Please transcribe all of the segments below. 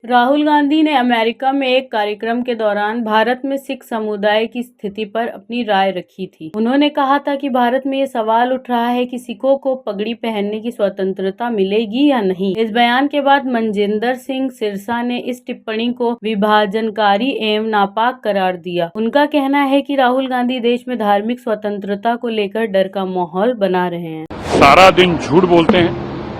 राहुल गांधी ने अमेरिका में एक कार्यक्रम के दौरान भारत में सिख समुदाय की स्थिति पर अपनी राय रखी थी। उन्होंने कहा था कि भारत में ये सवाल उठ रहा है कि सिखों को पगड़ी पहनने की स्वतंत्रता मिलेगी या नहीं। इस बयान के बाद मनजिंदर सिंह सिरसा ने इस टिप्पणी को विभाजनकारी एवं नापाक करार दिया। उनका कहना है कि राहुल गांधी देश में धार्मिक स्वतंत्रता को लेकर डर का माहौल बना रहे हैं। सारा दिन झूठ बोलते हैं,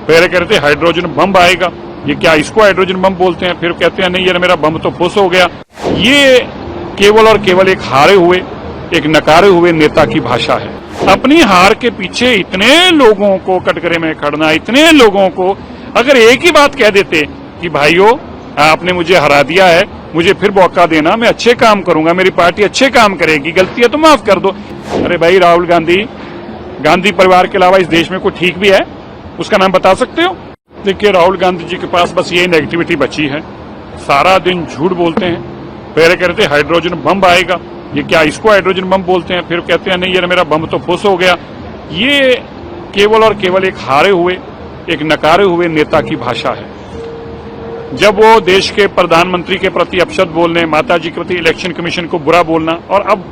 पहले कहते हैं हाइड्रोजन बम आएगा, ये क्या इसको हाइड्रोजन बम बोलते हैं, फिर कहते हैं नहीं यार मेरा बम तो फुस हो गया। ये केवल और केवल एक हारे हुए, एक नकारे हुए नेता की भाषा है। अपनी हार के पीछे इतने लोगों को कटघरे में खड़ना, इतने लोगों को अगर एक ही बात कह देते कि भाइयों आपने मुझे हरा दिया है, मुझे फिर मौका देना, मैं अच्छे काम करूंगा, मेरी पार्टी अच्छे काम करेगी, गलती है तो माफ कर दो। अरे भाई राहुल गांधी परिवार के अलावा इस देश में कोई ठीक भी है? उसका नाम बता सकते हो? देखिए राहुल गांधी जी के पास बस यही नेगेटिविटी बची है। सारा दिन झूठ बोलते हैं, पहले कहते हैं हाइड्रोजन बम आएगा, ये क्या इसको हाइड्रोजन बम बोलते हैं, फिर कहते हैं नहीं यार मेरा बम तो फुस हो गया। ये केवल और केवल एक हारे हुए, एक नकारे हुए नेता की भाषा है। जब वो देश के प्रधानमंत्री के प्रति अपशब्द बोलने, माता जी के प्रति इलेक्शन कमीशन को बुरा बोलना, और अब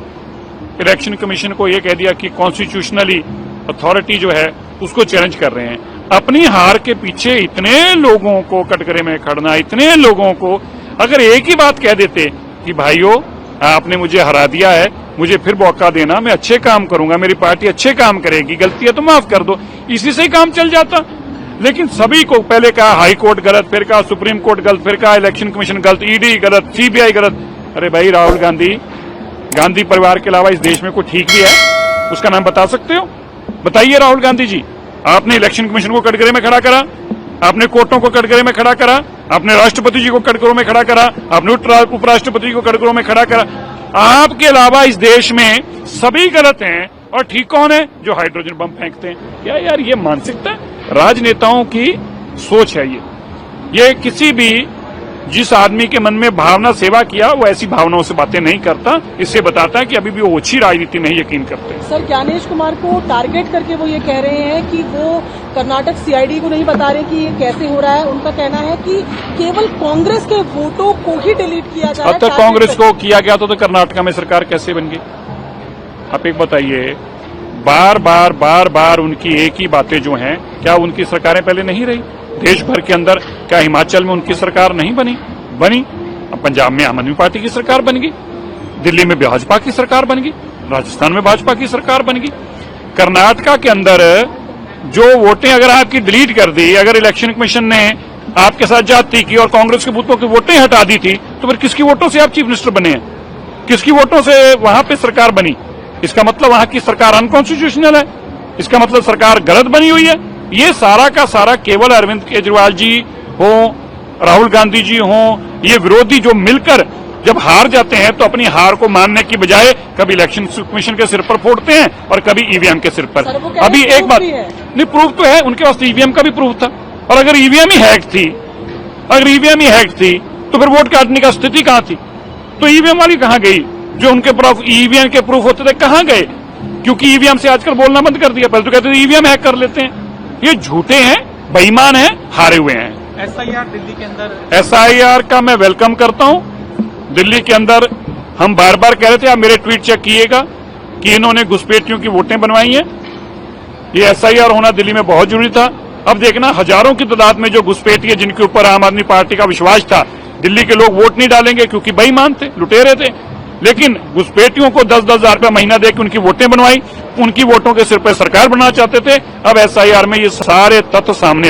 इलेक्शन कमीशन को ये कह दिया कि कॉन्स्टिट्यूशनली अथॉरिटी जो है उसको चैलेंज कर रहे हैं। अपनी हार के पीछे इतने लोगों को कटघरे में खड़ना, इतने लोगों को अगर एक ही बात कह देते कि भाइयों आपने मुझे हरा दिया है, मुझे फिर मौका देना, मैं अच्छे काम करूंगा, मेरी पार्टी अच्छे काम करेगी, गलती है तो माफ कर दो, इसी से ही काम चल जाता। लेकिन सभी को पहले कहा हाई कोर्ट गलत, फिर कहा सुप्रीम कोर्ट गलत, फिर कहा इलेक्शन कमीशन गलत, ईडी गलत, सीबीआई गलत। अरे भाई राहुल गांधी परिवार के अलावा इस देश में कोई ठीक भी है? उसका नाम बता सकते हो? बताइए राहुल गांधी जी, आपने इलेक्शन कमीशन को कटघरे में खड़ा करा, आपने कोर्टों को कटघरे में खड़ा करा, आपने राष्ट्रपति जी को कटघरों में खड़ा करा, आपने उपराष्ट्रपति जी को कटघरों में खड़ा करा। आपके अलावा इस देश में सभी गलत हैं और ठीक कौन है? जो हाइड्रोजन बम फेंकते हैं। क्या यार ये मानसिकता राजनेताओं की सोच है? ये किसी भी जिस आदमी के मन में भावना सेवा किया वो ऐसी भावनाओं से बातें नहीं करता। इससे बताता है कि अभी भी वो ओछी राजनीति नहीं यकीन करते। सर ज्ञानेश कुमार को टारगेट करके वो ये कह रहे हैं कि वो कर्नाटक सीआईडी को नहीं बता रहे कि ये कैसे हो रहा है। उनका कहना है कि केवल कांग्रेस के वोटों को ही डिलीट किया जा रहा है। अब तक कांग्रेस को किया गया तो कर्नाटक में सरकार कैसे बन गई? आप एक बताइए, बार बार उनकी एक ही बातें जो हैं, क्या उनकी सरकारें पहले नहीं रही देश भर के अंदर? क्या हिमाचल में उनकी सरकार नहीं बनी? अब पंजाब में आम आदमी पार्टी की सरकार बन गई, दिल्ली में भाजपा की सरकार बन गई, राजस्थान में भाजपा की सरकार बन गई। कर्नाटका के अंदर जो वोटें अगर आपकी डिलीट कर दी, अगर इलेक्शन कमीशन ने आपके साथ जाति की और कांग्रेस के बूथों की वोटें हटा दी थी, तो फिर किसकी वोटों से आप चीफ मिनिस्टर बने हैं? किसकी वोटों से वहां पे सरकार बनी? इसका मतलब वहां की सरकार अनकॉन्स्टिट्यूशनल है, इसका मतलब सरकार गलत बनी हुई है। ये सारा का सारा केवल अरविंद केजरीवाल जी हो, राहुल गांधी जी हो, ये विरोधी जो मिलकर जब हार जाते हैं तो अपनी हार को मानने की बजाय कभी इलेक्शन कमीशन के सिर पर फोड़ते हैं और कभी ईवीएम के सिर पर। अभी एक बात नहीं, प्रूफ तो है उनके पास, ईवीएम का भी प्रूफ था। और अगर ईवीएम ही हैक थी तो फिर वोट काटने का स्थिति कहां थी? तो ईवीएम वाली कहां गई? जो उनके प्रूफ ईवीएम के प्रूफ होते थे कहां गए? क्योंकि ईवीएम से आजकल बोलना बंद कर दिया। पहले तो कहते थे ईवीएम हैक कर लेते हैं। ये झूठे हैं, बेईमान हैं, हारे हुए हैं। एसआईआर दिल्ली के अंदर, एसआईआर का मैं वेलकम करता हूं। दिल्ली के अंदर हम बार बार कह रहे थे, आप मेरे ट्वीट चेक कीजिएगा कि इन्होंने घुसपैठियों की वोटें बनवाई हैं। ये एसआईआर होना दिल्ली में बहुत जरूरी था। अब देखना हजारों की तादाद में जो घुसपैठी है, जिनके ऊपर आम आदमी पार्टी का विश्वास था, दिल्ली के लोग वोट नहीं डालेंगे क्योंकि बेईमान थे, लुटेरे थे। लेकिन घुसपैठियों को 10-10 हजार रुपया महीना देकर उनकी वोटें बनवाई, उनकी वोटों के सिर पर सरकार बनाना चाहते थे। अब एसआईआर में ये सारे तथ्य सामने